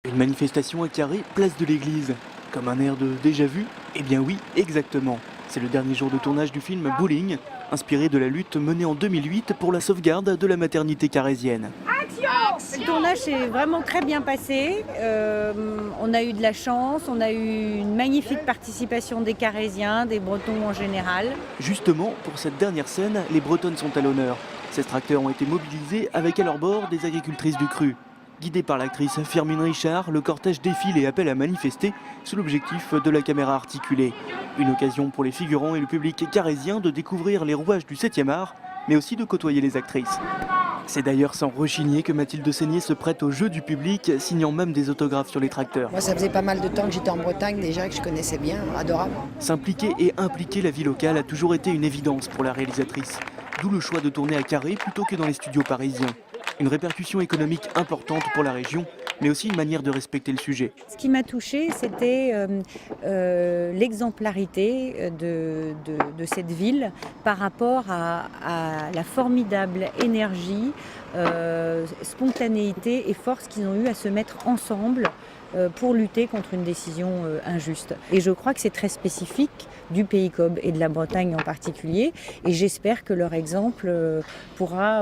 Une manifestation à Carré, place de l'église. Comme un air de déjà vu? Eh bien oui, exactement. C'est le dernier jour de tournage du film Bowling, inspiré de la lutte menée en 2008 pour la sauvegarde de la maternité carrésienne. Le tournage s'est vraiment très bien passé. On a eu de la chance, on a eu une magnifique participation des Carrésiens, des Bretons en général. Justement, pour cette dernière scène, les Bretonnes sont à l'honneur. Ces tracteurs ont été mobilisés avec à leur bord des agricultrices du cru. Guidé par l'actrice Firmin Richard, le cortège défile et appelle à manifester sous l'objectif de la caméra articulée. Une occasion pour les figurants et le public carrésien de découvrir les rouages du 7e art, mais aussi de côtoyer les actrices. C'est d'ailleurs sans rechigner que Mathilde Seigné se prête au jeu du public, signant même des autographes sur les tracteurs. Moi, ça faisait pas mal de temps que j'étais en Bretagne déjà, que je connaissais bien, adorable. S'impliquer et impliquer la vie locale a toujours été une évidence pour la réalisatrice. D'où le choix de tourner à Carré plutôt que dans les studios parisiens. Une répercussion économique importante pour la région, mais aussi une manière de respecter le sujet. Ce qui m'a touchée, c'était l'exemplarité de cette ville par rapport à la formidable énergie, spontanéité et force qu'ils ont eu à se mettre ensemble pour lutter contre une décision injuste. Et je crois que c'est très spécifique du Pays Cob et de la Bretagne en particulier. Et j'espère que leur exemple pourra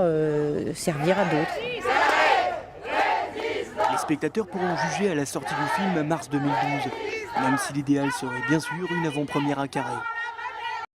servir à d'autres. Les spectateurs pourront juger à la sortie du film mars 2012, même si l'idéal serait bien sûr une avant-première à Carré.